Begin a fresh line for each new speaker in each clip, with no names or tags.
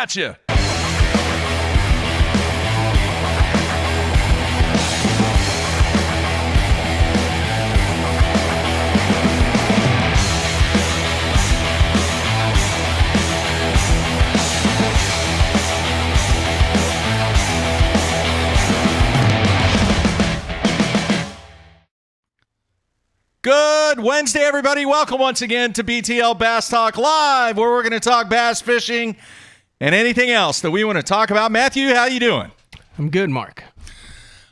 Gotcha. Good Wednesday, everybody. Welcome once again to BTL Bass Talk Live, where we're going to talk bass fishing and anything else that we want to talk about. Matthew, how you doing?
I'm good, Mark.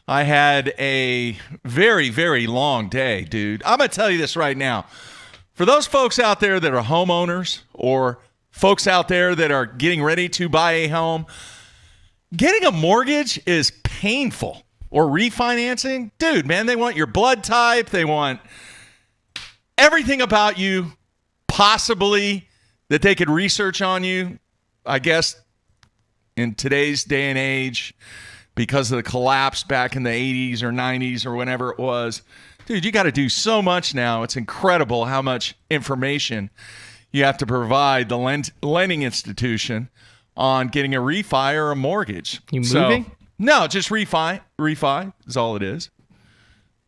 I had a very, very long day, dude. I'm going to tell you this right now. For those folks out there that are homeowners or folks out there that are getting ready to buy a home, getting a mortgage is painful. Or refinancing. Dude, man, they want your blood type. They want everything about you, possibly, that they could research on you. I guess in today's day and age, because of the collapse back in the 80s or 90s or whenever it was. Dude, you got to do so much now. It's incredible how much information you have to provide the lending institution on getting a refi or a mortgage.
You moving?
No, just refi. Refi is all it is.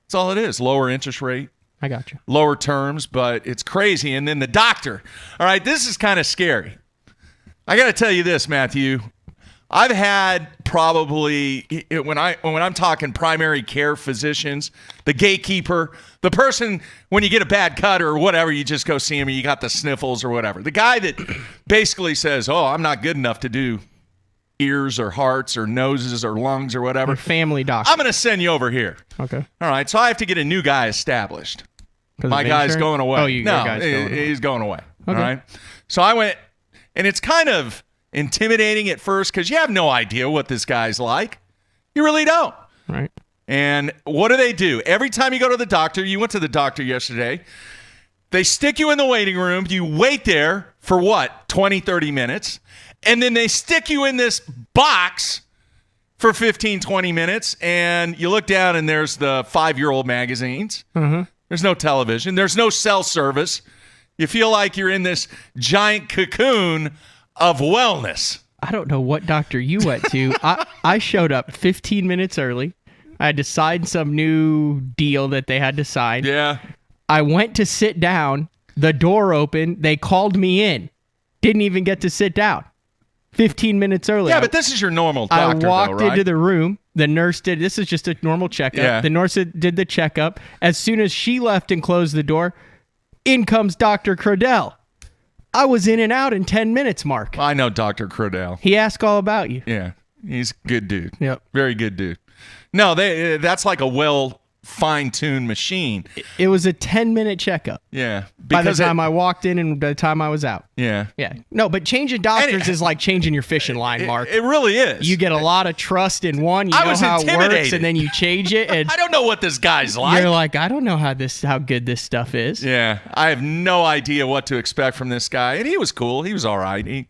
That's all it is. Lower interest rate.
I got you.
Lower terms, but it's crazy. And then the doctor. All right, this is kind of scary. I got to tell you this, Matthew. I've had probably, when I'm talking primary care physicians, the gatekeeper, the person, when you get a bad cut or whatever, you just go see him and you got the sniffles or whatever. The guy that basically says, oh, I'm not good enough to do ears or hearts or noses or lungs or whatever.
Your family doctor.
I'm going to send you over here.
Okay.
All right. So I have to get a new guy established.
My
guy's going away.
Oh, your guy's going away.
He's going away.
Okay.
All right. So I went, and it's kind of intimidating at first because you have no idea what this guy's like. You really don't.
Right.
And what do? Every time you go to the doctor, you went to the doctor yesterday, they stick you in the waiting room. You wait there for what? 20, 30 minutes. And then they stick you in this box for 15, 20 minutes, and you look down, and there's the 5-year-old magazines.
Mm-hmm.
There's no television. There's no cell service. You feel like you're in this giant cocoon of wellness.
I don't know what doctor you went to. I showed up 15 minutes early. I had to sign some new deal that they had to sign.
Yeah.
I went to sit down. The door opened. They called me in. Didn't even get to sit down. 15 minutes early.
Yeah, but this is your normal doctor,
I walked
right?
into the room. The nurse did. This is just a normal checkup.
Yeah.
The nurse did the checkup. As soon as she left and closed the door, in comes Dr. Crodell. I was in and out in 10 minutes, Mark.
I know Dr. Crodell.
He asked all about you.
Yeah, he's a good dude.
Yep.
Very good dude. No, that's like a well-fine-tuned machine.
It was a 10-minute checkup.
Yeah.
By the time I walked in and by the time I was out.
Yeah.
Yeah. No, but changing doctors is like changing your fishing line, Mark.
It really is.
You get a lot of trust in one. You know how it works, and then you change it. And
I don't know what this guy's like.
You're like, I don't know how good this stuff is.
Yeah. I have no idea what to expect from this guy. And he was cool. He was all right. He,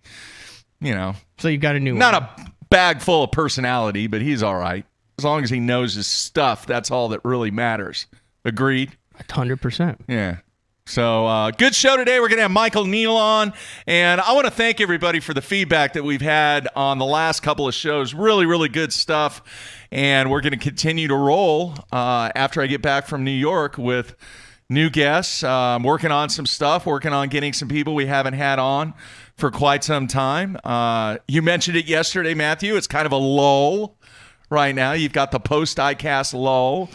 So you've got a new one.
Not a bag full of personality, but he's all right. As long as he knows his stuff, that's all that really matters. Agreed?
100%.
Yeah. So, good show today. We're going to have Michael Neal on. And I want to thank everybody for the feedback that we've had on the last couple of shows. Really, really good stuff. And we're going to continue to roll after I get back from New York with new guests. Working on some stuff, working on getting some people we haven't had on for quite some time. You mentioned it yesterday, Matthew. It's kind of a lull right now. You've got the post-ICAST lull.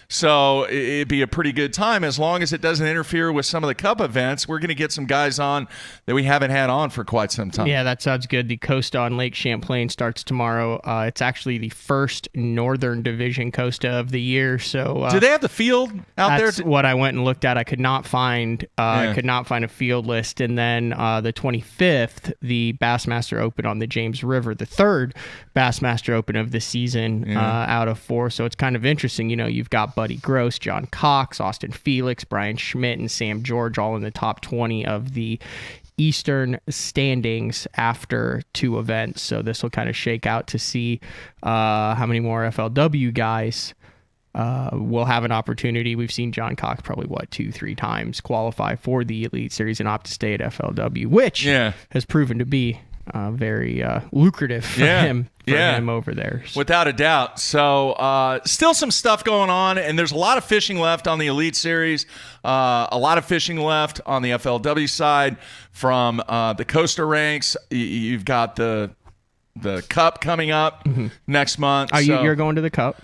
So it'd be a pretty good time as long as it doesn't interfere with some of the Cup events. We're going to get some guys on that we haven't had on for quite some time.
Yeah, that sounds good. The Costa on Lake Champlain starts tomorrow. It's actually the first Northern Division Costa of the year. So
do they have the field out there?
That's what I went and looked at. I could not find a field list. And then the 25th, the Bassmaster Open on the James River, the third Bassmaster Open of the season out of 4. So it's kind of interesting. You've got Buddy Gross, John Cox, Austin Felix, Brian Schmidt, and Sam George all in the top 20 of the Eastern standings after 2 events. So this will kind of shake out to see how many more FLW guys will have an opportunity. We've seen John Cox probably, 2-3 times qualify for the Elite Series and opt to stay at FLW, which has proven to be very lucrative for him over there.
Without a doubt. So still some stuff going on, and there's a lot of fishing left on the Elite Series, a lot of fishing left on the FLW side from the Coaster ranks. You've got the Cup coming up next month.
You're going to the Cup?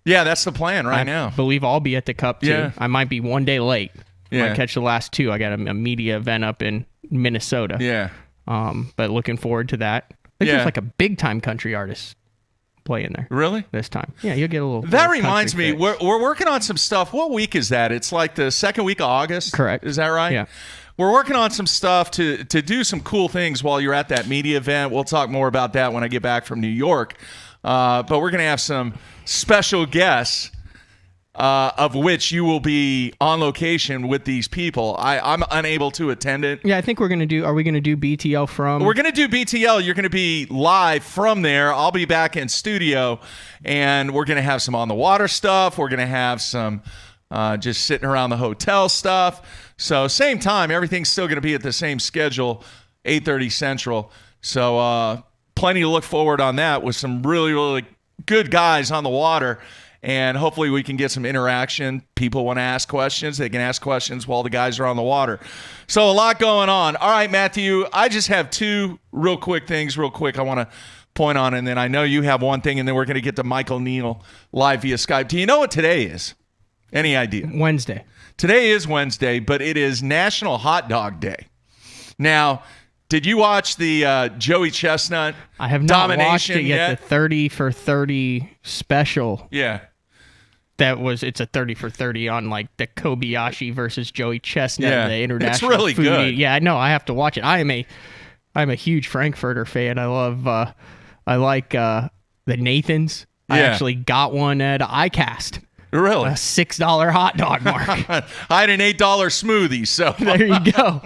Yeah, that's the plan now.
I believe I'll be at the Cup, too. Yeah. I might be one day late.
Yeah.
Might catch the last two. I got a media event up in Minnesota.
Yeah.
But looking forward to that. I think there's like a big-time country artist playing there.
Really?
This time. Yeah, you'll get a little...
That reminds me, we're working on some stuff. What week is that? It's like the second week of August?
Correct.
Is that right?
Yeah.
We're working on some stuff to do some cool things while you're at that media event. We'll talk more about that when I get back from New York. But we're going to have some special guests, of which you will be on location with these people. I'm unable to attend it.
Yeah, I think we're going to do... Are we going to do BTL from...
We're going to do BTL. You're going to be live from there. I'll be back in studio, and we're going to have some on-the-water stuff. We're going to have some just sitting around the hotel stuff. So same time, everything's still going to be at the same schedule, 8:30 Central. So plenty to look forward on that with some really, really good guys on the water. And hopefully we can get some interaction. People want to ask questions. They can ask questions while the guys are on the water. So a lot going on. All right, Matthew, I just have two real quick things I want to point on. And then I know you have one thing, and then we're going to get to Michael Neal live via Skype. Do you know what today is? Any idea?
Wednesday.
Today is Wednesday, but it is National Hot Dog Day. Now, did you watch the Joey Chestnut
I have not watched it yet. The 30 for 30 special.
Yeah.
It's a 30 for 30 on like the Kobayashi versus Joey Chestnut, the international.
It's really good.
Yeah, I know. I have to watch it. I'm a huge Frankfurter fan. I like the Nathans. I actually got one at ICAST.
Really?
A $6 hot dog mark.
I had an $8 smoothie, so
there you go.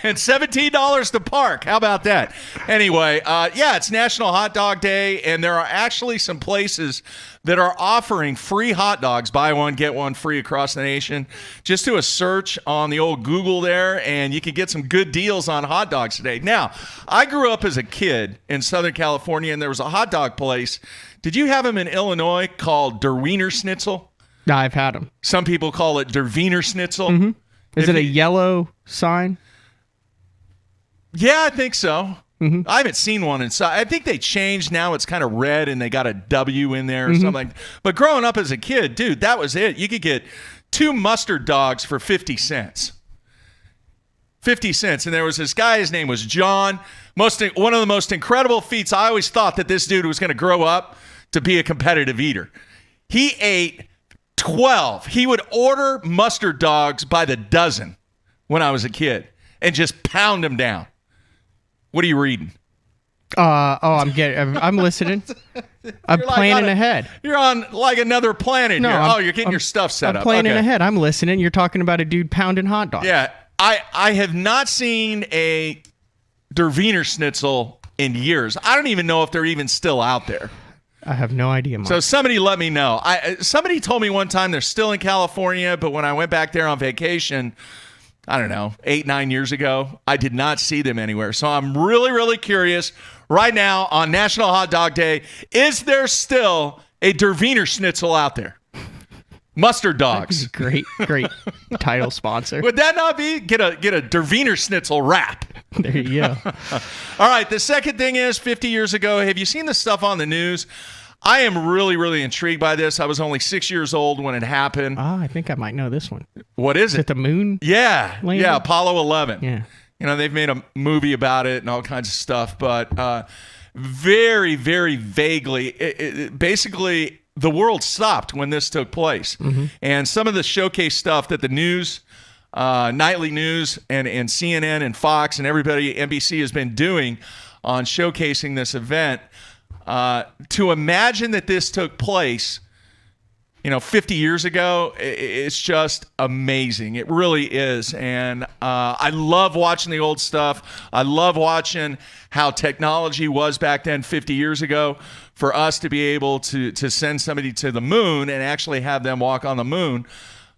And $17 to park. How about that? Anyway, it's National Hot Dog Day, and there are actually some places that are offering free hot dogs, buy one, get one free across the nation. Just do a search on the old Google there, and you can get some good deals on hot dogs today. Now, I grew up as a kid in Southern California, and there was a hot dog place. Did you have them in Illinois called Der Wiener Schnitzel?
No, I've had them.
Some people call it Der Wiener Schnitzel.
Mm-hmm. Is it a yellow sign?
Yeah, I think so. Mm-hmm. I haven't seen one inside. I think they changed now. It's kind of red, and they got a W in there or something. But growing up as a kid, dude, that was it. You could get 2 mustard dogs for 50 cents. 50 cents. And there was this guy, his name was John. One of the most incredible feats. I always thought that this dude was going to grow up to be a competitive eater. He ate 12. He would order mustard dogs by the dozen when I was a kid and just pound them down. What are you reading?
I'm listening. I'm planning ahead.
You're on like another planet here. You're getting your stuff set up.
I'm planning ahead. I'm listening. You're talking about a dude pounding hot dogs.
Yeah. I have not seen a Der Wiener Schnitzel in years. I don't even know if they're even still out there.
I have no idea, Mike.
So somebody let me know. Somebody told me one time they're still in California, but when I went back there on vacation, I don't know, 8-9 years ago, I did not see them anywhere. So I'm really, really curious right now on National Hot Dog Day, is there still a Der Wiener Schnitzel out there? Mustard dogs.
Great title sponsor.
Would that not be? Get a Der Wiener Schnitzel wrap.
There you go.
All right. The second thing is 50 years ago. Have you seen the stuff on the news? I am really, really intrigued by this. I was only 6 years old when it happened.
I think I might know this one.
What is it?
Is it the moon?
Yeah.
landing?
Yeah. Apollo 11.
Yeah.
You know, they've made a movie about it and all kinds of stuff, but very, very vaguely, basically the world stopped when this took place. Mm-hmm. And some of the showcase stuff that the news, nightly news and CNN and Fox and everybody, NBC has been doing on showcasing this event, to imagine that this took place, 50 years ago, it's just amazing. It really is. And I love watching the old stuff. I love watching how technology was back then 50 years ago. For us to be able to send somebody to the moon and actually have them walk on the moon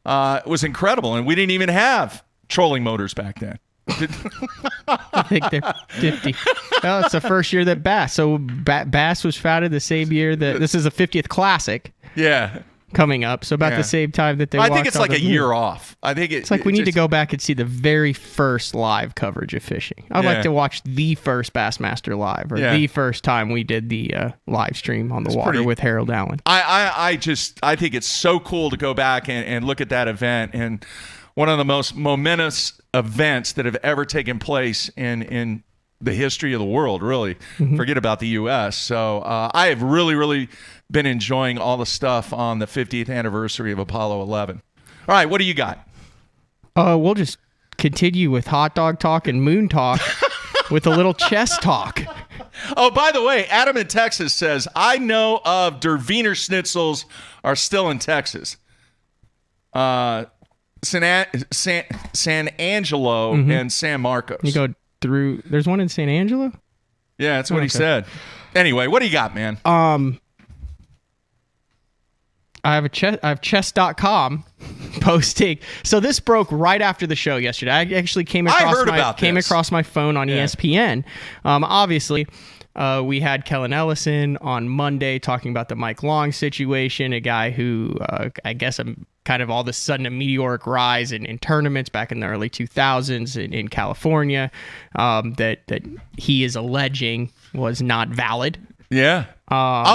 was incredible. And we didn't even have trolling motors back then.
I think they're 50. Well, it's the first year that Bass. So Bass was founded the same year that this is the 50th Classic.
Yeah.
Coming up, so about the same time that they.
I think it's like a year off. I think
it's like we need to go back and see the very first live coverage of fishing. I'd like to watch the first Bassmaster live, or the first time we did the live stream on the water with Harold Allen.
I think it's so cool to go back and look at that event, and one of the most momentous events that have ever taken place in the history of the world, really. Forget about the U.S. So I have really been enjoying all the stuff on the 50th anniversary of Apollo 11. All right, what do you got?
We'll just continue with hot dog talk and moon talk with a little chess talk.
Oh, by the way, Adam in Texas says, I know of Der Wiener Schnitzels are still in Texas. San Angelo and San Marcos.
You go through, there's one in San Angelo?
Yeah, that's what he said. Anyway, what do you got, man?
I have chess.com posting. So this broke right after the show yesterday. I actually came across my phone on ESPN. Obviously, we had Kellen Ellison on Monday talking about the Mike Long situation, a guy who I guess kind of all of a sudden a meteoric rise in tournaments back in the early 2000s in California that he is alleging was not valid.
Yeah.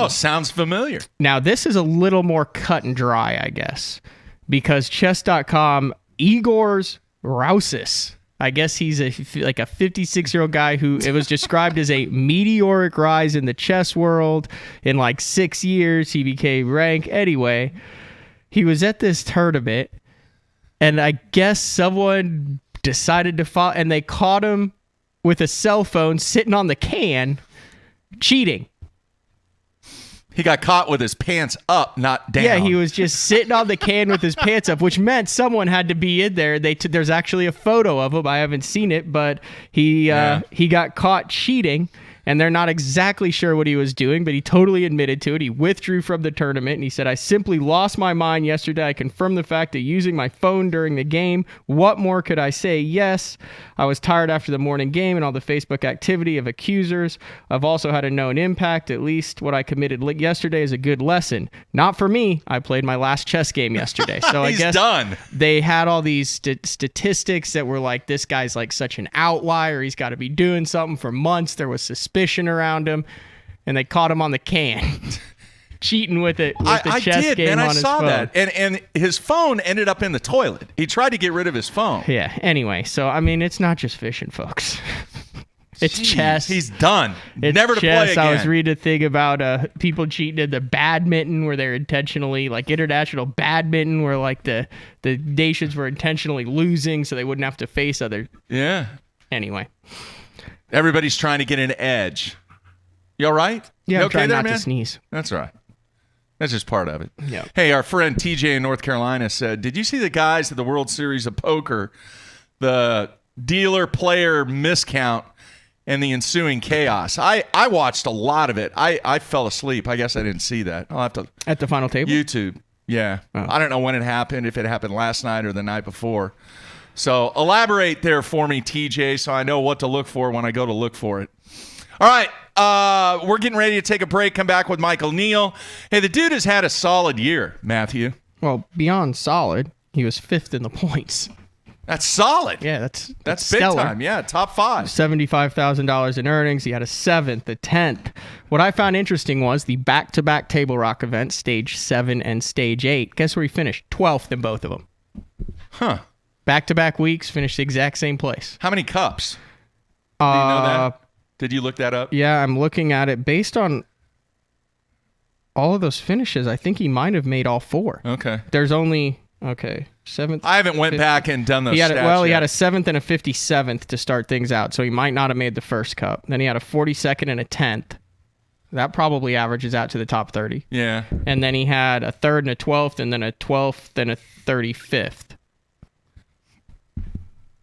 Sounds familiar.
Now, this is a little more cut and dry, I guess, because chess.com, Igor's Rousis, I guess he's like a 56-year-old guy who it was described as a meteoric rise in the chess world. In like 6 years, he became rank. Anyway, he was at this tournament, and I guess someone decided to follow, and they caught him with a cell phone sitting on the can cheating.
He got caught with his pants up, not down.
Yeah, he was just sitting on the can with his pants up, which meant someone had to be in there. There's actually a photo of him. I haven't seen it, but he got caught cheating, and they're not exactly sure what he was doing, but he totally admitted to it. He withdrew from the tournament, and he said, I simply lost my mind yesterday. I confirmed the fact of using my phone during the game. What more could I say? Yes, I was tired after the morning game and all the Facebook activity of accusers. I've also had a known impact. At least what I committed yesterday is a good lesson. Not for me. I played my last chess game yesterday. So I guess
done.
They had all these statistics that were like, this guy's like such an outlier. He's got to be doing something for months. There was suspicion around him, and they caught him on the can. Cheating with the chess game on his phone.
I saw that. And his phone ended up in the toilet. He tried to get rid of his phone.
Yeah. Anyway, so I mean, it's not just fishing, folks. It's chess.
He's done.
It's
never to
chess.
play again.
I was reading a thing about people cheating in the badminton, where they're intentionally, like international badminton, where like the nations were intentionally losing so they wouldn't have to face other.
Yeah.
Anyway.
Everybody's trying to get an edge. You all right?
Yeah,
you
I'm trying
there,
not
man?
to sneeze.
That's right. That's just part of it.
Yeah.
Hey, our friend TJ in North Carolina said, did you see the guys at the World Series of Poker, the dealer-player miscount and the ensuing chaos? I watched a lot of it. I fell asleep. I guess I didn't see that. I'll have to...
At the final table?
YouTube. Yeah.
Oh.
I don't know when it happened, if it happened last night or the night before. So elaborate there for me, TJ, so I know what to look for when I go to look for it. All right. We're getting ready to take a break, come back with Michael Neal. Hey, the dude has had a solid year, Matthew.
Well, beyond solid, he was 5th in the points.
That's solid.
Yeah, that's
big
stellar.
time. Yeah, top 5.
$75,000 in earnings. He had a 7th, a 10th. What I found interesting was the back-to-back Table Rock events, Stage 7 and Stage 8. Guess where he finished? 12th in both of them.
Huh.
Back-to-back weeks, finished the exact same place.
How many cups? Do you know that? Did you look that up?
Yeah, I'm looking at it. Based on all of those finishes, I think he might have made all 4.
Okay.
There's only, 7th.
I haven't went back and done those stats
He
yet.
had a 7th and a 57th to start things out, so he might not have made the first cup. Then he had a 42nd and a 10th. That probably averages out to the top 30.
Yeah.
And then he had a 3rd and a 12th, and then a 12th and a 35th.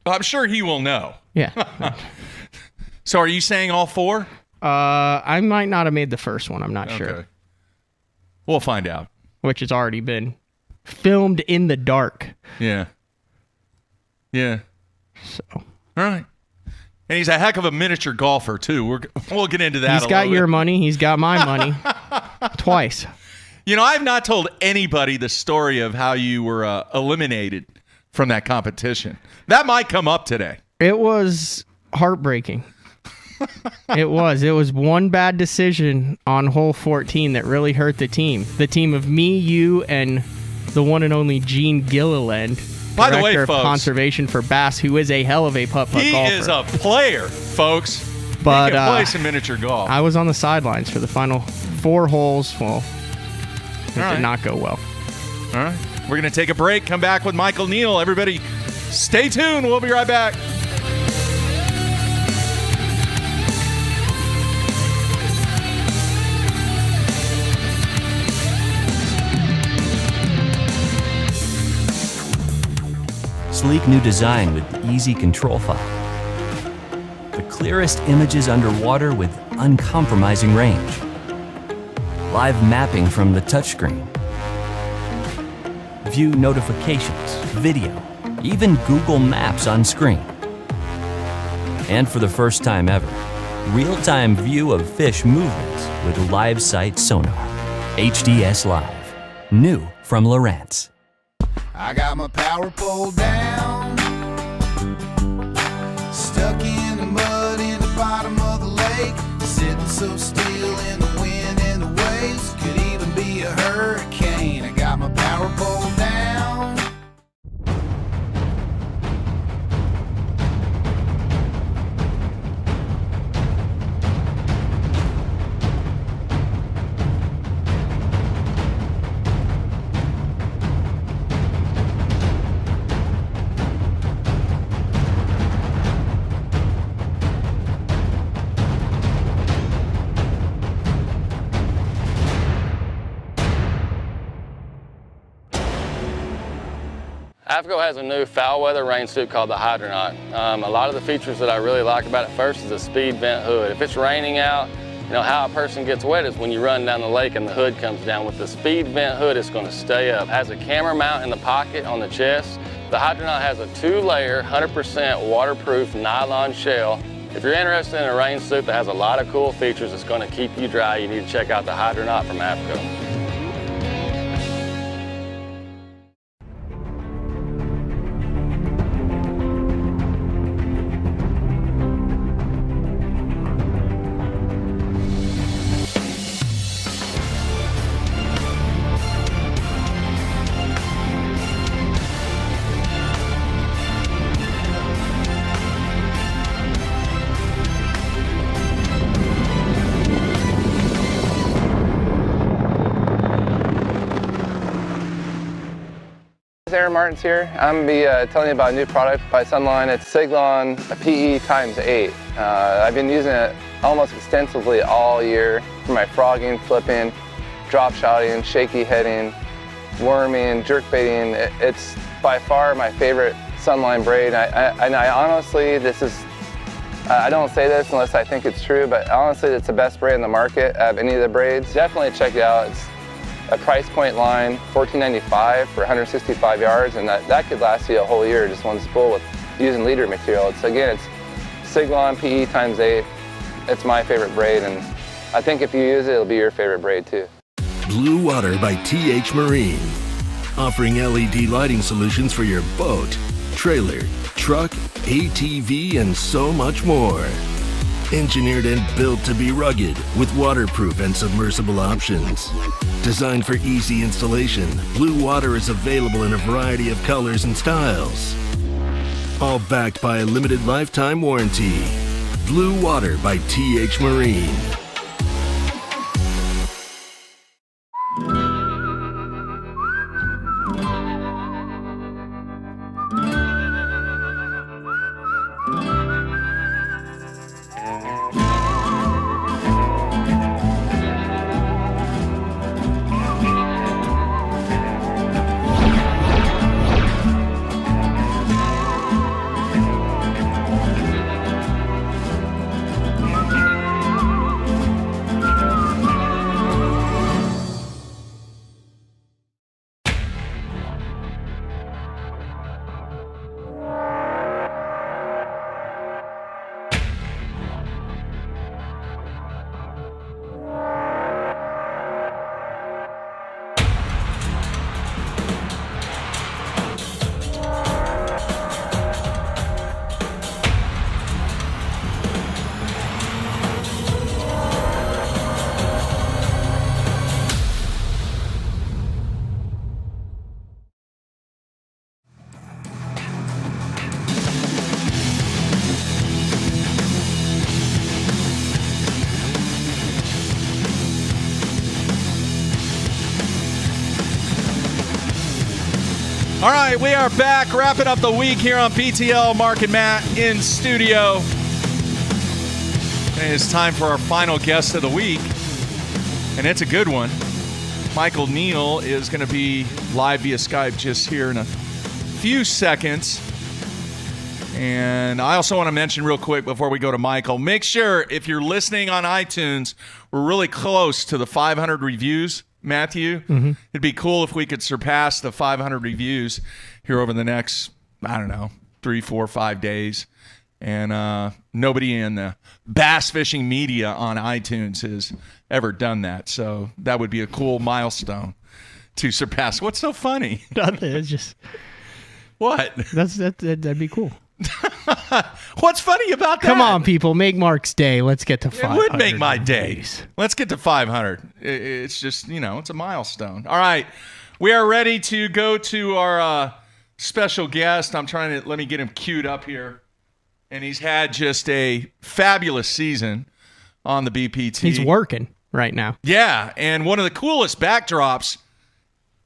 I'm sure he will know.
Yeah.
So are you saying all 4?
I might not have made the first one. I'm not sure.
We'll find out.
Which has already been filmed in the dark.
Yeah. Yeah.
So
All right. And he's a heck of a miniature golfer, too. We'll get into that
He's got your money. He's got my money. Twice.
I've not told anybody the story of how you were eliminated from that competition. That might come up today.
It was heartbreaking. It was one bad decision on hole 14 that really hurt the team. The team of me, you, and the one and only Gene Gilliland,
by the way,
Director of
folks,
Conservation for Bass, who is a hell of a putt-putt golfer.
He is a player, folks.
But
he can play some miniature golf.
I was on the sidelines for the final 4 holes. Well, it did not go well.
All right. We're going to take a break, come back with Michael Neal. Everybody, stay tuned. We'll be right back.
Sleek new design with easy control file. The clearest images underwater with uncompromising range. Live mapping from the touchscreen. View notifications, video, even Google Maps on screen. And for the first time ever, real-time view of fish movements with live sight sonar. HDS Live. New from Lowrance.
I got my power pole down, stuck in the mud in the bottom of the lake, sitting so still in the wind and the waves, could even be a hurricane. I got my power pole down.
AFCO has a new foul weather rain suit called the Hydronaut. A lot of the features that I really like about it first is the speed vent hood. If it's raining out, how a person gets wet is when you run down the lake and the hood comes down. With the speed vent hood, it's going to stay up. It has a camera mount in the pocket on the chest. The Hydronaut has a 2-layer, 100% waterproof nylon shell. If you're interested in a rain suit that has a lot of cool features that's going to keep you dry, you need to check out the Hydronaut from AFCO.
Aaron Martins here. I'm going to be telling you about a new product by Sunline. It's Siglon PE x8. I've been using it almost extensively all year for my frogging, flipping, drop shotting, shaky heading, worming, jerk baiting. It's by far my favorite Sunline braid. I honestly, I don't say this unless I think it's true, but honestly it's the best braid in the market of any of the braids. Definitely check it out. It's a price point line, $14.95 for 165 yards, and that could last you a whole year, just one spool with using leader material. It's Siglon PE x8. It's my favorite braid, and I think if you use it, it'll be your favorite braid too.
Blue Water by TH Marine, offering LED lighting solutions for your boat, trailer, truck, ATV, and so much more. Engineered and built to be rugged with waterproof and submersible options. Designed for easy installation, Blue Water is available in a variety of colors and styles. All backed by a limited lifetime warranty. Blue Water by TH Marine.
All right, we are back, wrapping up the week here on BTL. Mark and Matt in studio. And it's time for our final guest of the week, and it's a good one. Michael Neal is going to be live via Skype just here in a few seconds. And I also want to mention real quick before we go to Michael, make sure if you're listening on iTunes, we're really close to the 500 reviews. Matthew, It'd be cool if we could surpass the 500 reviews here over the next, 3, 4, 5 days. And nobody in the bass fishing media on iTunes has ever done that. So that would be a cool milestone to surpass. What's so funny?
Nothing. It's just
what?
That'd be cool.
What's funny about that?
Come on, people, make Mark's day. Let's get to 500.
It would make my days. Let's get to 500. It's just, it's a milestone. All right. We are ready to go to our special guest. Let me get him queued up here. And he's had just a fabulous season on the BPT.
He's working right now.
Yeah. And one of the coolest backdrops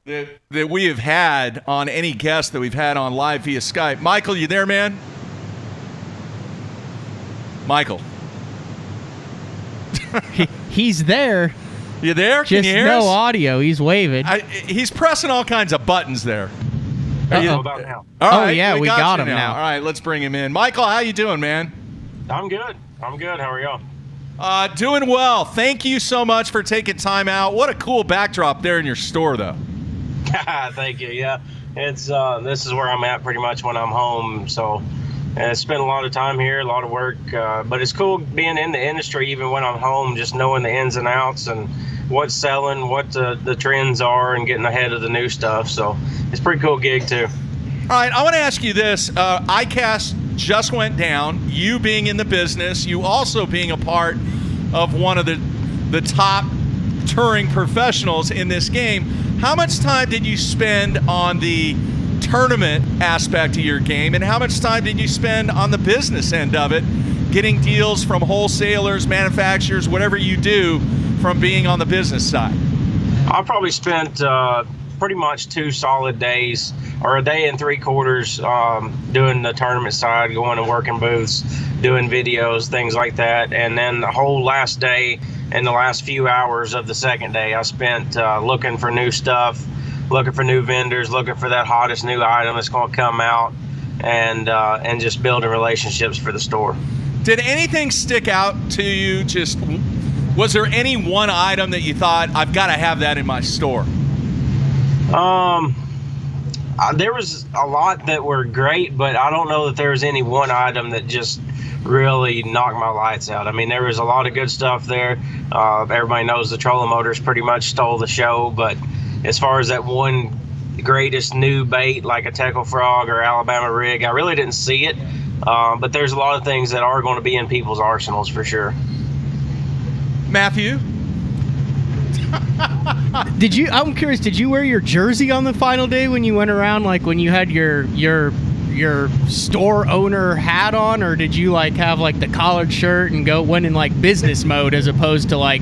that we have had on any guest that we've had on live via Skype. Michael, you there, man? Michael.
He's there.
You there? Can
Just
you hear
no
us?
audio. He's waving.
He's pressing all kinds of buttons there.
Uh-oh.
About now.
All
Oh,
right,
yeah, we got
you
him now.
All right, let's bring him in. Michael, how you doing, man?
I'm good. How are y'all?
Doing well. Thank you so much for taking time out. What a cool backdrop there in your store, though.
Thank you. Yeah, it's this is where I'm at pretty much when I'm home. So I spent a lot of time here, a lot of work, but it's cool being in the industry even when I'm home, just knowing the ins and outs and what's selling, what the trends are, and getting ahead of the new stuff. So it's a pretty cool gig too.
All right, I want to ask you this. ICAST just went down. You being in the business, you also being a part of one of the top touring professionals in this game. How much time did you spend on the tournament aspect of your game, and how much time did you spend on the business end of it, getting deals from wholesalers, manufacturers, whatever you do, from being on the business side?
I probably spent pretty much 2 solid days, or a day and 3/4, doing the tournament side, going and working booths, doing videos, things like that. And then the whole last day and the last few hours of the second day, I spent looking for new stuff, looking for new vendors, looking for that hottest new item that's going to come out, and just building relationships for the store.
Did anything stick out to you? Was there any one item that you thought, I've got to have that in my store?
There was a lot that were great, but I don't know that there was any one item that just really knocked my lights out. I mean, there was a lot of good stuff there. Everybody knows the trolling motors pretty much stole the show, but as far as that one greatest new bait like a Tackle Frog or Alabama rig, I really didn't see it. But there's a lot of things that are going to be in people's arsenals for sure.
Matthew?
I'm curious, did you wear your jersey on the final day when you went around, like when you had your store owner hat on, or did you like have like the collared shirt and went in like business mode as opposed to like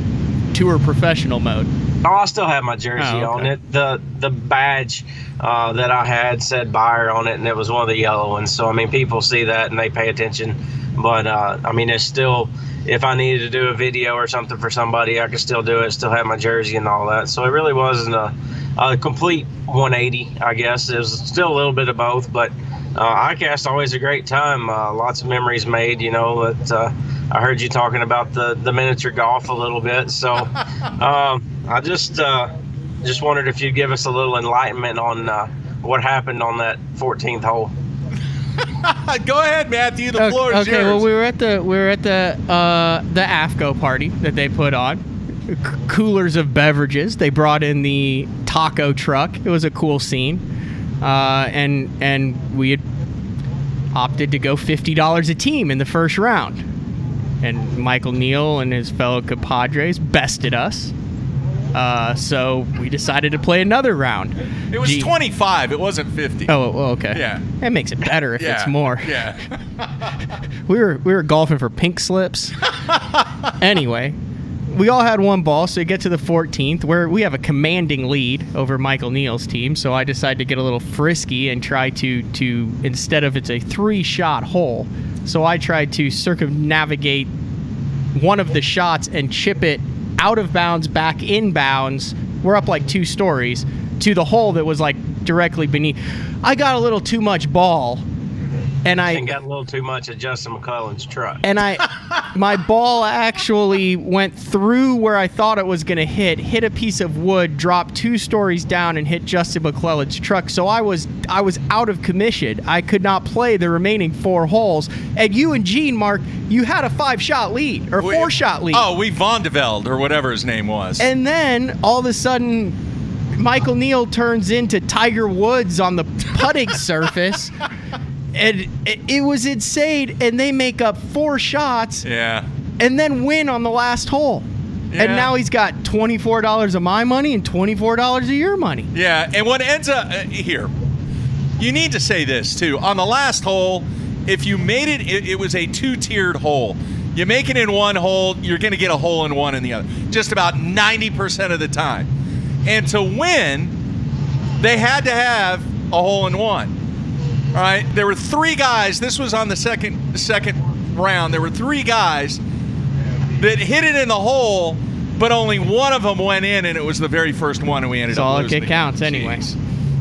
tour professional mode?
Oh, I still have my jersey on it. The badge that I had said buyer on it, and it was one of the yellow ones. So I mean, people see that and they pay attention. But I mean, it's still, if I needed to do a video or something for somebody, I could still do it. Still have my jersey and all that. So it really wasn't a complete 180, I guess. It was still a little bit of both, but ICAST always a great time. Lots of memories made. That I heard you talking about the miniature golf a little bit. So I just wondered if you'd give us a little enlightenment on what happened on that 14th hole.
Go ahead, Matthew. The floor is yours.
Okay, well, we were at the AFCO party that they put on. Coolers of beverages. They brought in the taco truck. It was a cool scene. And we had opted to go $50 a team in the first round. And Michael Neal and his fellow compadres bested us. So we decided to play another round.
It was 25. It wasn't 50.
Oh, well, okay.
Yeah.
That makes it better if it's more.
Yeah.
We were golfing for pink slips. Anyway, we all had one ball, so you get to the 14th, where we have a commanding lead over Michael Neal's team. So I decided to get a little frisky and try to instead of it's a 3-shot hole, so I tried to circumnavigate one of the shots and chip it out of bounds, back in bounds. We're up like 2 stories to the hole that was like directly beneath. I got a little too much ball. And I
got a little too much of Justin McClellan's truck.
And my ball actually went through where I thought it was going to hit a piece of wood, dropped 2 stories down, and hit Justin McClellan's truck. So I was out of commission. I could not play the remaining 4 holes. And you and Gene, Mark, you had a 5-shot lead or 4-shot lead.
Oh, we Von de Velde or whatever his name was.
And then all of a sudden, Michael Neal turns into Tiger Woods on the putting surface. And it was insane, and they make up 4 shots, and then win on the last hole. Yeah. And now he's got $24 of my money and $24 of your money.
Yeah, and what ends up here, you need to say this too. On the last hole, if you made it was a 2-tiered hole. You make it in one hole, you're going to get a hole in one in the other, just about 90% of the time. And to win, they had to have a hole in one. All right, there were 3 guys. This was on the second round. There were 3 guys that hit it in the hole, but only one of them went in, and it was the very first one, and we ended up losing.
All it counts, anyway.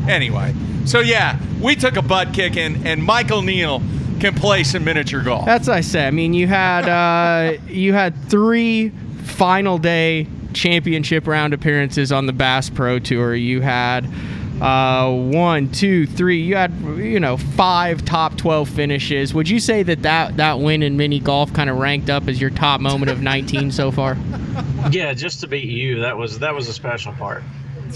Anyway, so yeah, we took a butt kick, and Michael Neal can play some miniature golf.
That's what I said. I mean, you had 3 final day championship round appearances on the Bass Pro Tour. You had 1, 2, 3. You had 5 top 12 finishes. Would you say that win in mini golf kind of ranked up as your top moment of 19 so far?
Yeah, just to beat you, that was a special part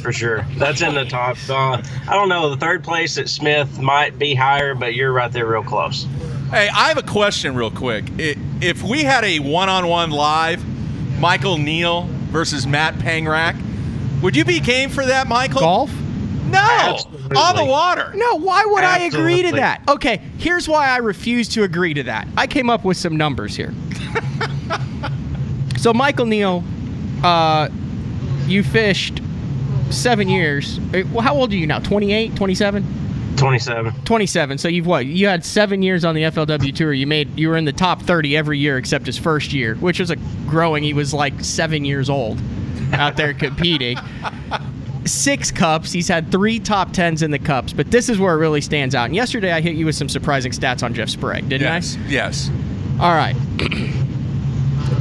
for sure. That's in the top. I don't know. The 3rd place at Smith might be higher, but you're right there, real close.
Hey, I have a question, real quick. If we had a one-on-one live, Michael Neal versus Matt Pangrak, would you be game for that, Michael?
Golf?
No,
absolutely.
On the water.
No, why would
Absolutely.
I agree to that? Okay, here's why I refuse to agree to that. I came up with some numbers here. So, Michael Neal, you fished 7 years. Well, how old are you now? 28, 27?
27.
27. So you had 7 years on the FLW Tour. You were in the top 30 every year except his first year, which was he was like 7 years old out there competing. 6 cups. He's had 3 top 10s in the cups, but this is where it really stands out. And yesterday I hit you with some surprising stats on Jeff Sprague, didn't I?
Yes.
All right.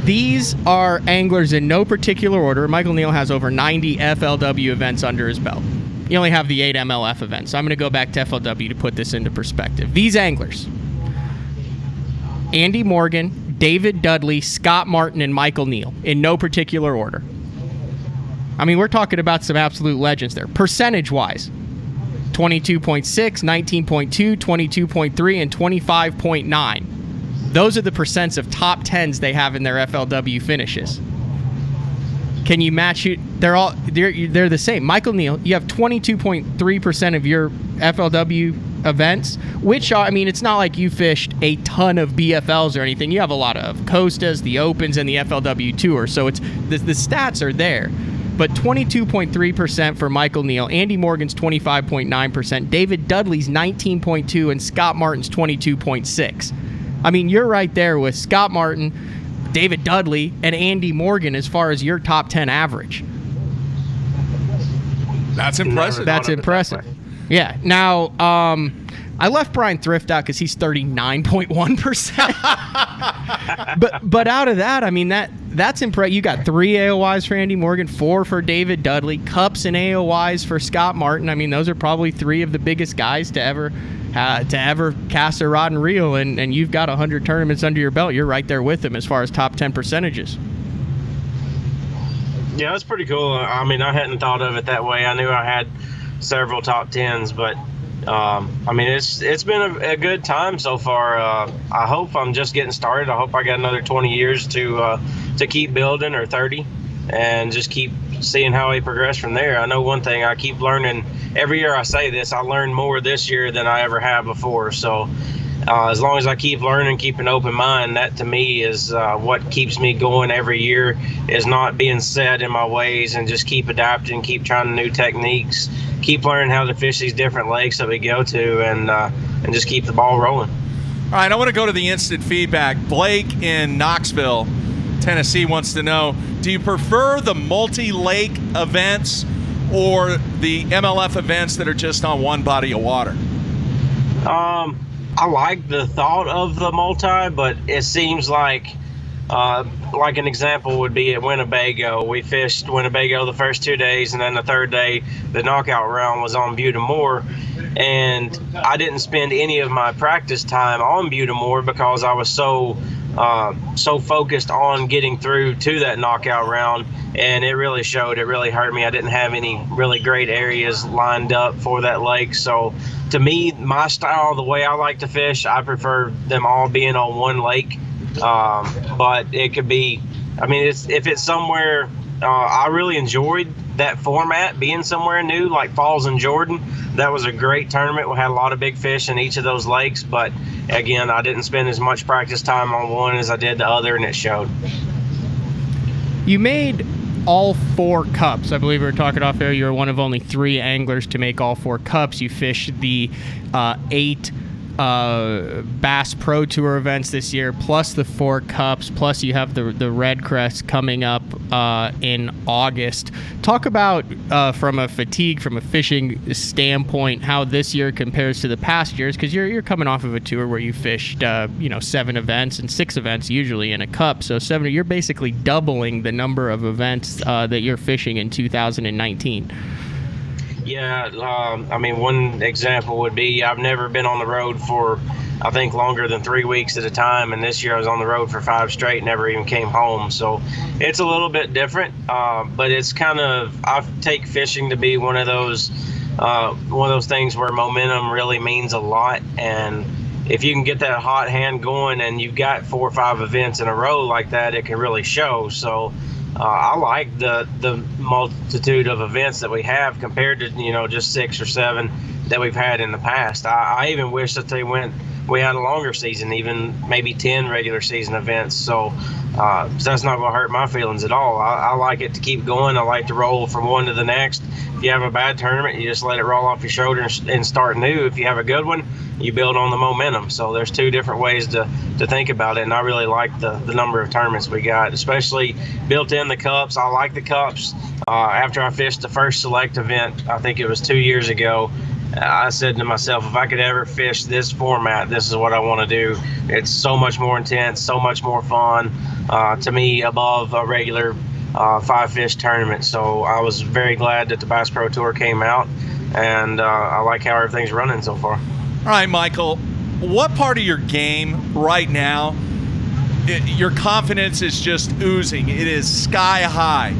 These are anglers in no particular order. Michael Neal has over 90 FLW events under his belt. You only have the 8 MLF events. So I'm going to go back to FLW to put this into perspective. These anglers: Andy Morgan, David Dudley, Scott Martin, and Michael Neal in no particular order. I mean, we're talking about some absolute legends there. Percentage-wise, 22.6, 19.2, 22.3, and 25.9. Those are the percents of top 10s they have in their FLW finishes. Can you match it? They're the same. Michael Neal, you have 22.3% of your FLW events, which are, I mean, it's not like you fished a ton of BFLs or anything. You have a lot of Costas, the Opens, and the FLW Tour. So it's the stats are there. But 22.3% for Michael Neal, Andy Morgan's 25.9%, David Dudley's 19.2%, and Scott Martin's 22.6%. I mean, you're right there with Scott Martin, David Dudley, and Andy Morgan as far as your top 10 average.
That's impressive.
That's impressive. Yeah. Now, I left Brian Thrift out because he's 39.1%. but out of that, I mean, that's impressive. You got 3 AOYs for Andy Morgan, 4 for David Dudley, cups and AOYs for Scott Martin. I mean, those are probably 3 of the biggest guys to ever cast a rod and reel, and you've got 100 tournaments under your belt. You're right there with him as far as top 10 percentages.
Yeah, that's pretty cool. I mean, I hadn't thought of it that way. I knew I had several top 10s, but I mean, it's been a good time so far. I hope I'm just getting started. I hope I got another 20 years to keep building, or 30, and just keep seeing how I progress from there. I know one thing, I keep learning. Every year I say this, I learn more this year than I ever have before. So as long as I keep learning, keep an open mind, that to me is what keeps me going every year, is not being set in my ways and just keep adapting, keep trying new techniques, keep learning how to fish these different lakes that we go to, and just keep the ball rolling.
All right, I want to go to the instant feedback. Blake in Knoxville, Tennessee wants to know, do you prefer the multi-lake events or the MLF events that are just on one body of water?
I like the thought of the multi, but it seems like an example would be at Winnebago. We fished Winnebago the first 2 days, and then the third day, the knockout round was on Butte Moore. And I didn't spend any of my practice time on Butte Moore because I was so focused on getting through to that knockout round, and it really showed. It really hurt me. I didn't have any really great areas lined up for that lake. So to me, my style, the way I like to fish, I prefer them all being on one lake. But it could be, I mean, if it's somewhere, I really enjoyed that format, being somewhere new like Falls in Jordan. That was a great tournament. We had a lot of big fish in each of those lakes, but again, I didn't spend as much practice time on one as I did the other, and it showed.
You made all 4 cups. I believe we were talking off air. You were one of only 3 anglers to make all 4 cups. You fished the 8 Bass Pro Tour events this year, plus the 4 cups, plus you have the Red Crest coming up in August. Talk about from a fishing standpoint, how this year compares to the past years, because you're coming off of a tour where you fished 7 events and 6 events usually in a cup. So 7, you're basically doubling the number of events that you're fishing in 2019.
Yeah, I mean, one example would be I've never been on the road for, I think, longer than 3 weeks at a time, and this year I was on the road for 5 straight, never even came home. So it's a little bit different, but it's kind of, I take fishing to be one of those things where momentum really means a lot, and if you can get that hot hand going and you've got 4 or 5 events in a row like that, it can really show. So I like the multitude of events that we have compared to just 6 or 7 that we've had in the past. I even wish that we had a longer season, even maybe 10 regular season events. So that's not going to hurt my feelings at all. I like it to keep going. I like to roll from one to the next. If you have a bad tournament, you just let it roll off your shoulder and start new. If you have a good one, you build on the momentum. So there's 2 different ways to think about it, and I really like the number of tournaments we got, especially built in the cups. I like the cups. After I fished the first select event, I think it was 2 years ago, I said to myself, if I could ever fish this format, this is what I want to do. It's so much more intense, so much more fun, to me, above a regular 5-fish tournament. So I was very glad that the Bass Pro Tour came out, and I like how everything's running so far.
All right, Michael, what part of your game right now, your confidence is just oozing? It is sky high.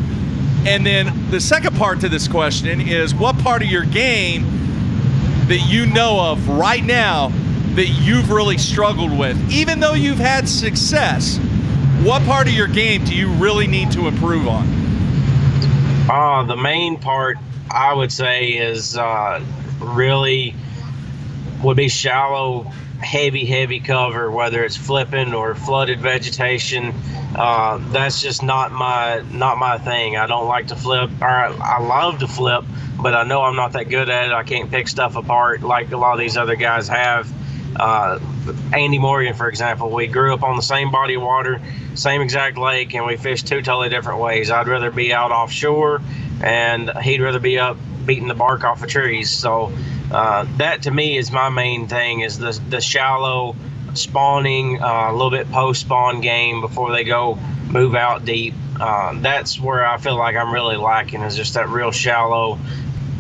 And then the second part to this question is, what part of your game that you know of right now that you've really struggled with? Even though you've had success, what part of your game do you really need to improve on?
The main part, I would say, is really would be shallow, heavy cover, whether it's flipping or flooded vegetation. That's just not my thing. I don't like to flip, or I love to flip, but I know I'm not that good at it. I can't pick stuff apart like a lot of these other guys have. Andy Morgan, for example, we grew up on the same body of water, same exact lake, and we fished 2 totally different ways. I'd rather be out offshore, and he'd rather be up beating the bark off of trees. So that to me is my main thing, is the shallow spawning, a little bit post-spawn game before they go move out deep. That's where I feel like I'm really lacking, is just that real shallow,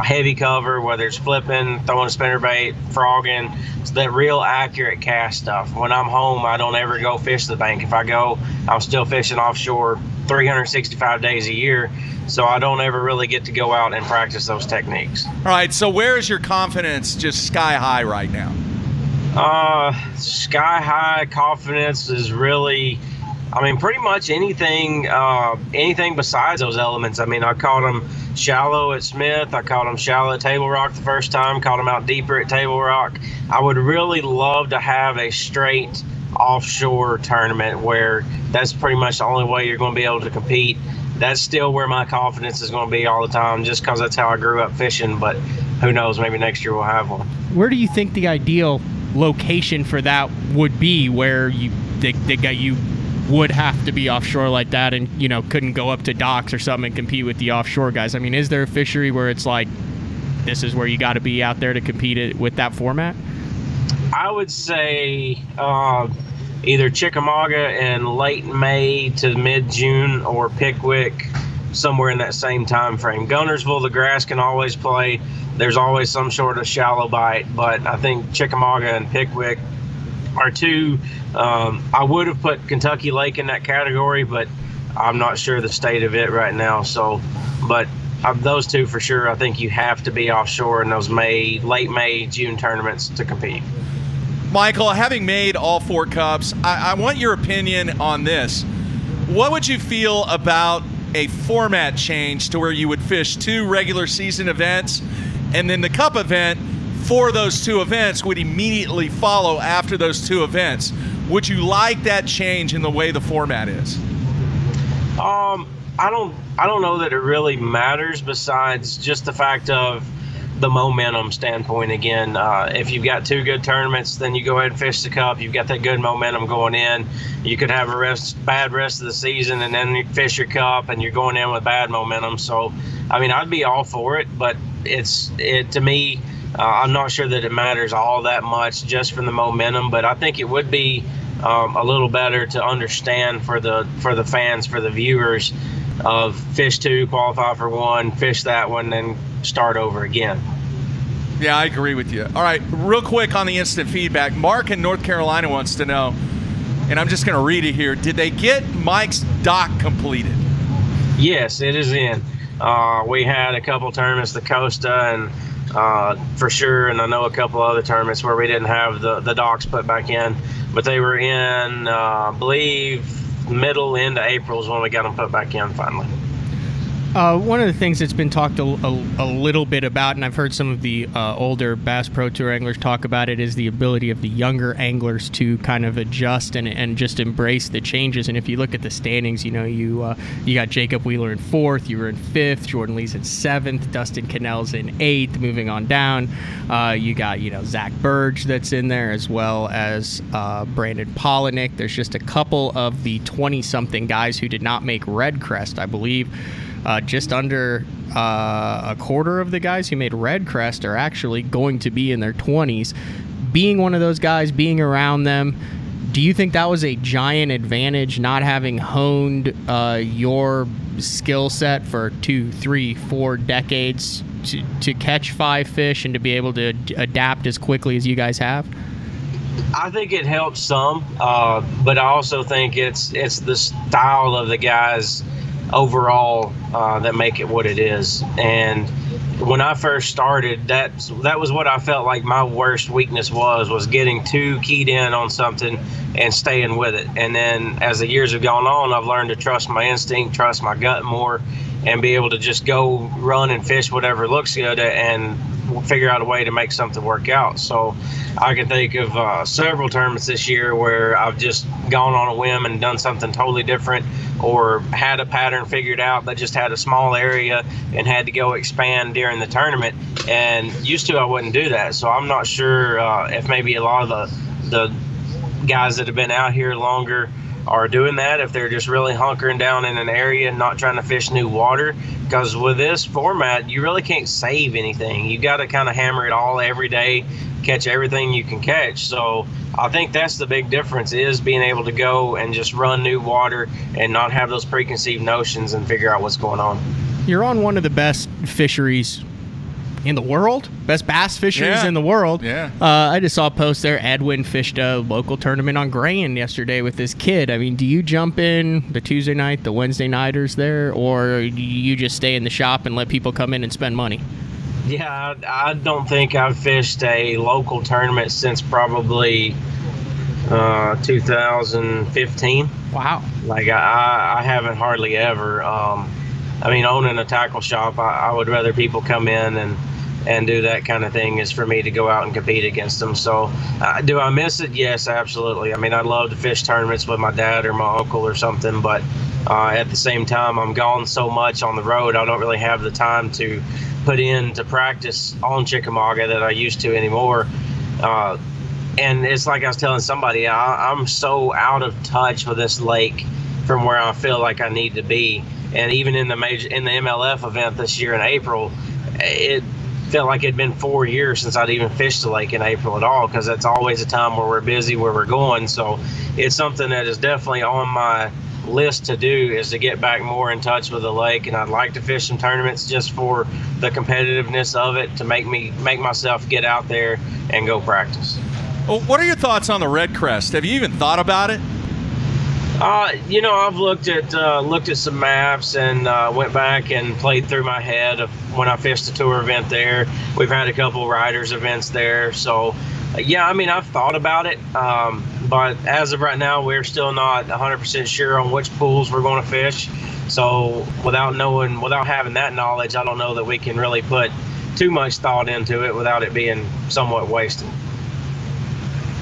heavy cover, whether it's flipping, throwing a spinnerbait, frogging. It's that real accurate cast stuff. When I'm home, I don't ever go fish the bank. If I go, I'm still fishing offshore 365 days a year, so I don't ever really get to go out and practice those techniques.
All right, so where is your confidence just sky high right now?
Sky high confidence is really I mean, pretty much anything besides those elements. I mean, I caught them shallow at Smith. I caught them shallow at Table Rock the first time, caught them out deeper at Table Rock. I would really love to have a straight offshore tournament where that's pretty much the only way you're going to be able to compete. That's still where my confidence is going to be all the time, just because that's how I grew up fishing. But who knows, maybe next year we'll have one.
Where do you think the ideal location for that would be, where you would have to be offshore like that and, you know, couldn't go up to docks or something and compete with the offshore guys? I mean, is there a fishery where it's like, this is where you got to be out there to compete with that format?
I would say either Chickamauga in late May to mid-June, or Pickwick somewhere in that same time frame. Gunnersville, the grass can always play. There's always some sort of shallow bite, but I think Chickamauga and Pickwick are two. I would have put Kentucky Lake in that category, but I'm not sure the state of it right now. So, but those two for sure, I think you have to be offshore in those late May, June tournaments to compete.
Michael, having made all 4 cups, I want your opinion on this. What would you feel about a format change to where you would fish 2 regular season events, and then the cup event for those 2 events would immediately follow after those 2 events? Would you like that change in the way the format is?
I don't know that it really matters, besides just the fact of the momentum standpoint. Again, if you've got 2 good tournaments, then you go ahead and fish the cup. You've got that good momentum going in. You could have a bad rest of the season, and then you fish your cup and you're going in with bad momentum. So, I mean, I'd be all for it, but to me, I'm not sure that it matters all that much just from the momentum. But I think it would be a little better to understand for the fans, for the viewers, of fish 2, qualify for 1, fish that one, then start over again.
Yeah, I agree with you. All right, real quick on the instant feedback. Mark in North Carolina wants to know, and I'm just going to read it here, did they get Mike's dock completed?
Yes, it is in. We had a couple tournaments, the Costa and for sure, and I know a couple other tournaments where we didn't have the docks put back in, but they were in, I believe, middle into April is when we got them put back in finally.
One of the things that's been talked a little bit about, and I've heard some of the older Bass Pro Tour anglers talk about it, is the ability of the younger anglers to kind of adjust and just embrace the changes. And if you look at the standings, you know, you got Jacob Wheeler in 4th, you were in 5th, Jordan Lee's in 7th, Dustin Cannell's in 8th, moving on down. You got, you know, Zach Burge that's in there, as well as Brandon Polinick. There's just a couple of the 20-something guys who did not make Red Crest, I believe. Just under a quarter of the guys who made Red Crest are actually going to be in their 20s. Being one of those guys, being around them, do you think that was a giant advantage, not having honed your skill set for 2, 3, 4 decades to catch 5 fish and to be able to adapt as quickly as you guys have?
I think it helps some, but I also think it's the style of the guys overall that make it what it is. And when I first started, that was what I felt like my worst weakness was getting too keyed in on something and staying with it. And then as the years have gone on, I've learned to trust my instinct, trust my gut more, and be able to just go run and fish whatever looks good and figure out a way to make something work out. So I can think of several tournaments this year where I've just gone on a whim and done something totally different, or had a pattern figured out that just had a small area and had to go expand during the tournament. And used to, I wouldn't do that. So I'm not sure if maybe a lot of the guys that have been out here longer are doing that, if they're just really hunkering down in an area and not trying to fish new water. Because with this format, you really can't save anything. You got to kind of hammer it all every day, catch everything you can catch. So I think that's the big difference, is being able to go and just run new water and not have those preconceived notions and figure out what's going on.
You're on one of the best fisheries in the world, best bass fisheries in the world.
Yeah.
I just saw a post there. Edwin fished a local tournament on Grain yesterday with his kid. I mean, do you jump in the Tuesday night, the Wednesday nighters there, or do you just stay in the shop and let people come in and spend money?
Yeah, I don't think I've fished a local tournament since probably 2015.
Wow.
Like I haven't hardly ever. I mean, owning a tackle shop, I would rather people come in and do that kind of thing is for me to go out and compete against them. So do I miss it? Yes, absolutely. I mean, I'd love to fish tournaments with my dad or my uncle or something, but at the same time, I'm gone so much on the road, I don't really have the time to put in to practice on Chickamauga that I used to anymore. And it's like I was telling somebody, I'm so out of touch with this lake from where I feel like I need to be. And even in the MLF event this year in April, it felt like it'd been 4 years since I'd even fished the lake in April at all, because that's always a time where we're busy, where we're going. So it's something that is definitely on my list to do, is to get back more in touch with the lake. And I'd like to fish some tournaments just for the competitiveness of it, to make myself get out there and go practice.
Well, what are your thoughts on the red crest? Have you even thought about it?
I've looked at some maps and went back and played through my head of when I fished the tour event there. We've had a couple riders events there, so yeah, I mean, I've thought about it, but as of right now, we're still not 100% sure on which pools we're going to fish. So without having that knowledge, I don't know that we can really put too much thought into it without it being somewhat wasted.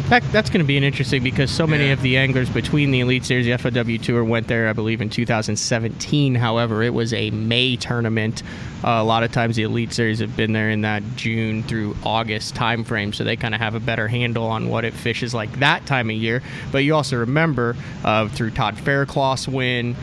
That's going to be an interesting, because so many of the anglers between the Elite Series, the FOW Tour, went there, I believe, in 2017. However, it was a May tournament. A lot of times the Elite Series have been there in that June through August time frame, so they kind of have a better handle on what it fishes like that time of year. But you also remember through Todd Fairclough's win,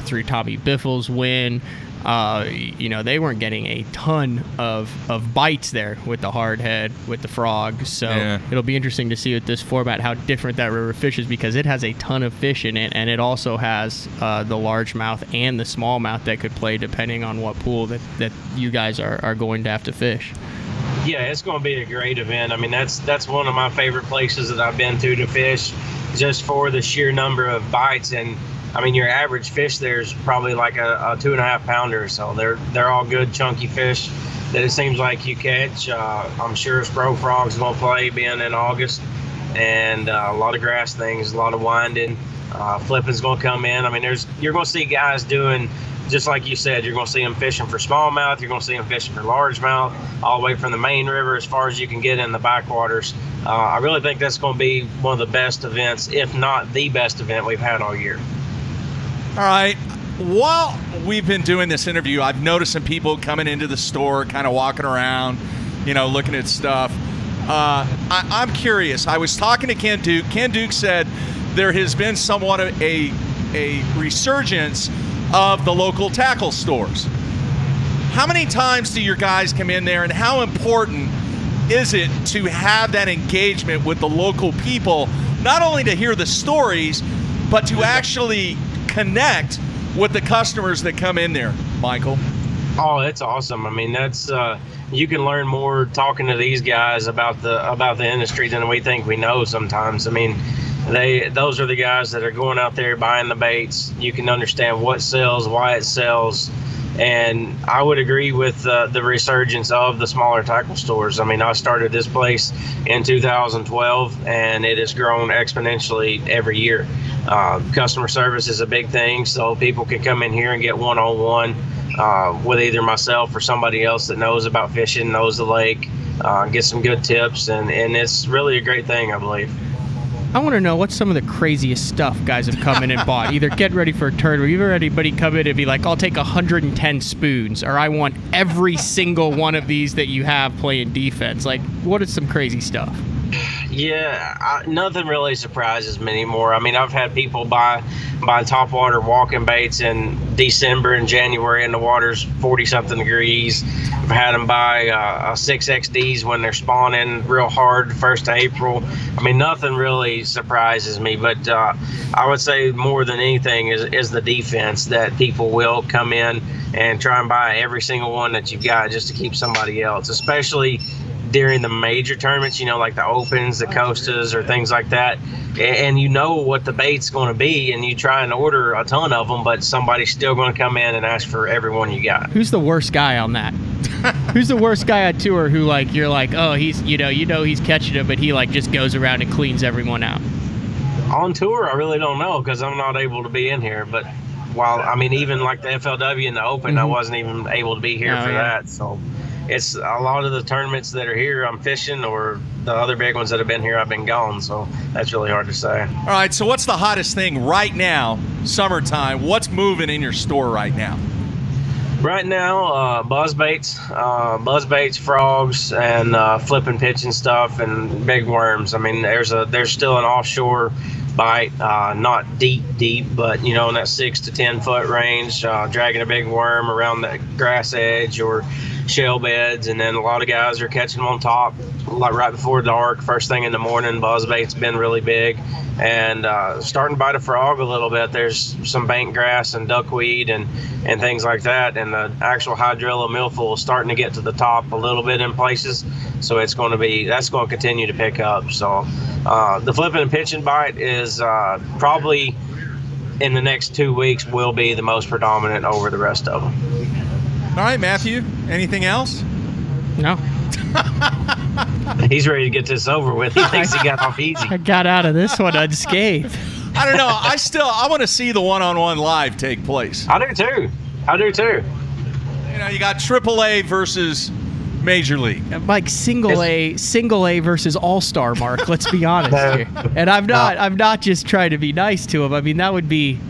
through Tommy Biffle's win, they weren't getting a ton of bites there with the hard head, with the frog. So it'll be interesting to see with this format how different that river fishes, because it has a ton of fish in it, and it also has the largemouth and the smallmouth that could play depending on what pool that you guys are going to have to fish.
Yeah, it's going to be a great event. I mean, that's one of my favorite places that I've been to fish, just for the sheer number of bites. And I mean, your average fish there is probably like a 2.5 pounder. So they're all good, chunky fish that it seems like you catch. I'm sure Spro Frog's going to play, being in August, and a lot of grass things, a lot of winding. Flipping's going to come in. I mean, you're going to see guys doing, just like you said, you're going to see them fishing for smallmouth. You're going to see them fishing for largemouth, all the way from the main river as far as you can get in the backwaters. I really think that's going to be one of the best events, if not the best event we've had all year.
All right. While we've been doing this interview, I've noticed some people coming into the store, kind of walking around, looking at stuff. I'm curious. I was talking to Ken Duke. Ken Duke said there has been somewhat of a resurgence of the local tackle stores. How many times do your guys come in there, and how important is it to have that engagement with the local people, not only to hear the stories, but to actually connect with the customers that come in there, Michael?
Oh, that's awesome. I mean, that's you can learn more talking to these guys about the industry than we think we know sometimes. I mean, those are the guys that are going out there buying the baits. You can understand what sells, why it sells. And I would agree with the resurgence of the smaller tackle stores. I mean, I started this place in 2012, and it has grown exponentially every year. Customer service is a big thing, so people can come in here and get one-on-one with either myself or somebody else that knows about fishing, knows the lake, get some good tips, and it's really a great thing, I believe.
I want to know what's some of the craziest stuff guys have come in and bought. Either get ready for a tournament. You've had anybody come in and be like, I'll take 110 spoons, or I want every single one of these that you have playing defense. Like, what is some crazy stuff?
Yeah, nothing really surprises me anymore. I mean, I've had people buy topwater walking baits in December and January, and the water's 40-something degrees. I've had them buy 6XDs when they're spawning real hard 1st of April. I mean, nothing really surprises me, but I would say more than anything is the defense, that people will come in and try and buy every single one that you've got just to keep somebody else, especially during the major tournaments, like the Opens, the Costas, or things like that. And what the bait's going to be, and you try and order a ton of them, but somebody's still going to come in and ask for every one you got.
Who's the worst guy on that? Who's the worst guy at tour who, like, you're like, oh, he's, he's catching it, but he, like, just goes around and cleans everyone out?
On tour, I really don't know because I'm not able to be in here. But even like the FLW and the Open, I wasn't even able to be here for that. So it's a lot of the tournaments that are here I'm fishing, or the other big ones that have been here I've been gone. So that's really hard to say.
All right, so what's the hottest thing right now, summertime? What's moving in your store right now?
Right now, buzzbaits, frogs, and flipping pitching stuff, and big worms. I mean, there's still an offshore bite, not deep, but in that 6 to 10 foot range, dragging a big worm around the grass edge or shell beds, and then a lot of guys are catching them on top, like right before dark, first thing in the morning. Buzzbait's been really big, and starting to bite a frog a little bit. There's some bank grass and duckweed and things like that, and the actual hydrilla milfoil is starting to get to the top a little bit in places, so that's going to continue to pick up. So the flipping and pitching bite is probably in the next 2 weeks will be the most predominant over the rest of them.
All right, Matthew, anything else?
No.
He's ready to get this over with. He thinks he got off easy.
I got out of this one unscathed.
I don't know. I want to see the one-on-one live take place.
I do too.
You got AAA versus Major League.
Like single A versus All-Star, Mark. Let's be honest here. And I'm not just trying to be nice to him. I mean, that would be.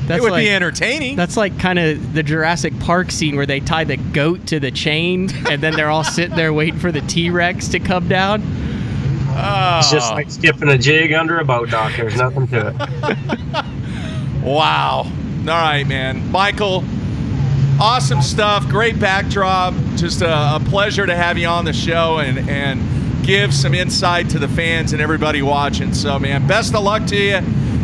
It would be entertaining.
That's like kind of the Jurassic Park scene where they tie the goat to the chain and then they're all sitting there waiting for the T-Rex to come down.
It's just like skipping a jig under a boat dock. There's nothing to it.
Wow. All right, man. Michael, awesome stuff. Great backdrop. Just a pleasure to have you on the show and give some insight to the fans and everybody watching. So, man, best of luck to you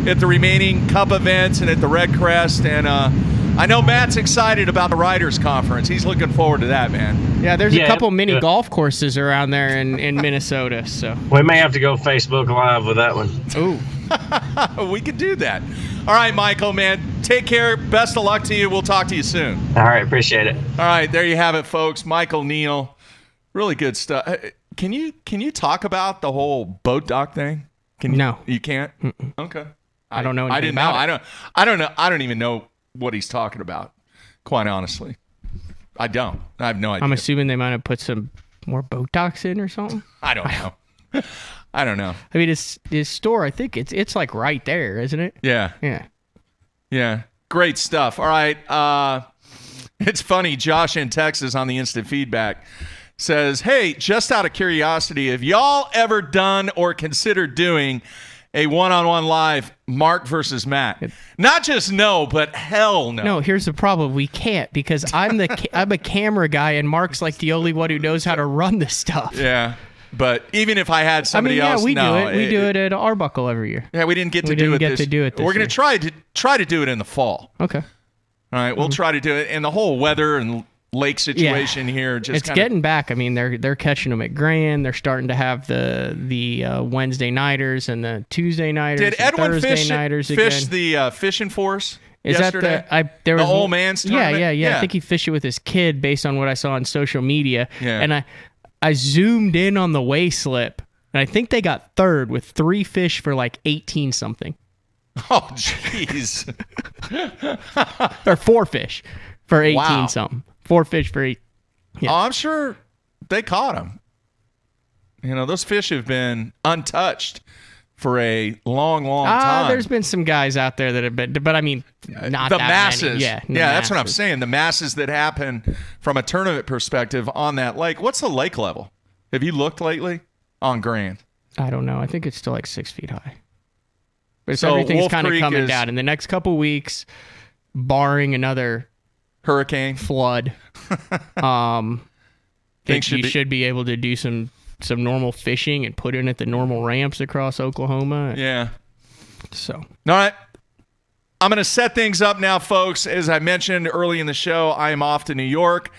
at the remaining Cup events and at the Red Crest. And I know Matt's excited about the Riders Conference. He's looking forward to that, man.
Yeah, there's a couple mini golf courses around there in Minnesota. So
we may have to go Facebook Live with that one.
Ooh.
We could do that. All right, Michael, man. Take care. Best of luck to you. We'll talk to you soon.
All right, appreciate it.
All right, there you have it, folks. Michael Neal. Really good stuff. Can you talk about the whole boat dock thing?
No.
You can't?
Mm-mm.
Okay.
I don't know anything
I didn't
about
know.
it.
I don't know. I don't even know what he's talking about, quite honestly. I don't. I have no idea.
I'm assuming they might have put some more boat docks in or something.
I don't know. I don't know.
I mean, his store, I think it's like right there, isn't it?
Yeah.
Yeah.
Yeah. Great stuff. All right. It's funny. Josh in Texas on the instant feedback says, hey, just out of curiosity, have y'all ever done or considered doing a one-on-one live Mark versus Matt? Not just no, but hell no.
No, here's the problem. We can't because I'm a camera guy and Mark's like the only one who knows how to run this stuff.
Yeah. But even if I had somebody else,
we do it. We do it at Arbuckle every year.
Yeah, we didn't get to do it this year. We're going to try to do it in the fall.
Okay.
All right, we'll try to do it. And the whole weather and lake situation here
it's getting back. I mean, they're catching them at Grand. They're starting to have the Wednesday nighters and the Tuesday nighters.
Did Edwin
fish
the fishing force
Is
yesterday?
There was
the old man's tournament?
Yeah. I think he fished it with his kid based on what I saw on social media.
Yeah.
And I zoomed in on the weigh slip, and I think they got third with 3 fish for like 18 something.
Oh, jeez.
Or 4 fish for 18 something. 4 fish for 8. Yeah.
Oh, I'm sure they caught them. You know, those fish have been untouched for a long time.
There's been some guys out there that have been, but I mean, not
the
that
masses.
Many. Yeah,
that's what I'm saying. The masses that happen from a tournament perspective on that lake. What's the lake level? Have you looked lately on Grand?
I don't know. I think it's still like 6 feet high. But
so
everything's
Wolf
kind of
Creek
coming down in the next couple weeks, barring another
hurricane
flood. Think you should be able to do some normal fishing and put in at the normal ramps across Oklahoma.
Yeah.
So.
All right. I'm going to set things up now, folks. As I mentioned early in the show, I am off to New York.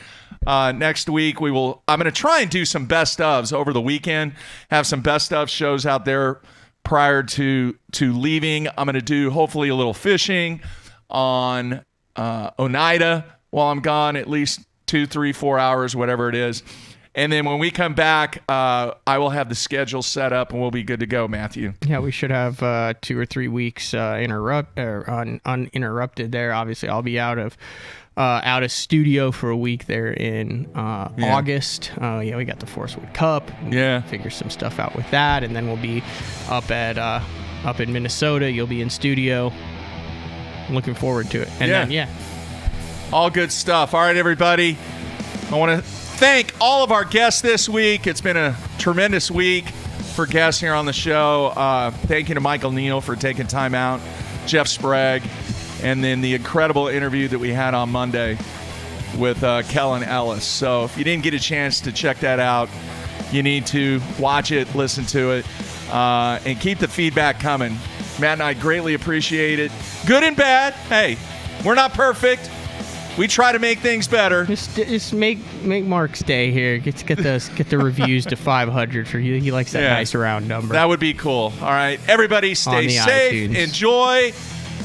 Next week, I'm going to try and do some best ofs over the weekend, have some best of shows out there prior to leaving. I'm going to do hopefully a little fishing on Oneida while I'm gone, at least 2, 3, 4 hours, whatever it is. And then when we come back, I will have the schedule set up and we'll be good to go, Matthew.
Yeah, we should have 2 or 3 weeks uninterrupted there. Obviously, I'll be out of studio for a week there in August. We got the Forest Wood Cup. Figure some stuff out with that, and then we'll be up in Minnesota. You'll be in studio. Looking forward to it. And then
all good stuff. All right, everybody. I want to thank all of our guests this week. It's been a tremendous week for guests here on the show. Thank you to Michael Neal for taking time out, Jeff Sprague, and then the incredible interview that we had on Monday with Kellen Ellis. So if you didn't get a chance to check that out, you need to watch it, listen to it, and keep the feedback coming. Matt and I greatly appreciate it. Good and bad. Hey, we're not perfect. We try to make things better.
Just make Mark's day here. Get the reviews to 500 for you. He likes that nice round number.
That would be cool. All right, everybody, stay safe.
iTunes.
Enjoy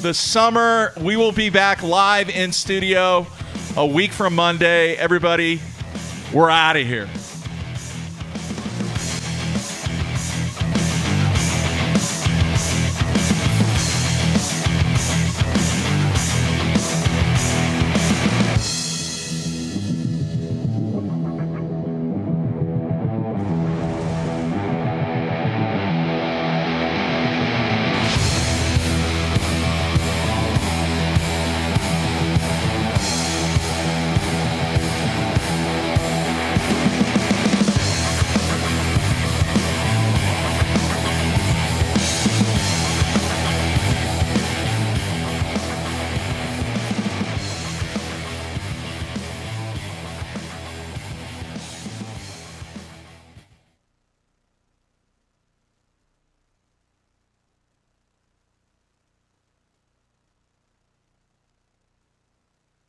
the summer. We will be back live in studio a week from Monday. Everybody, we're out of here.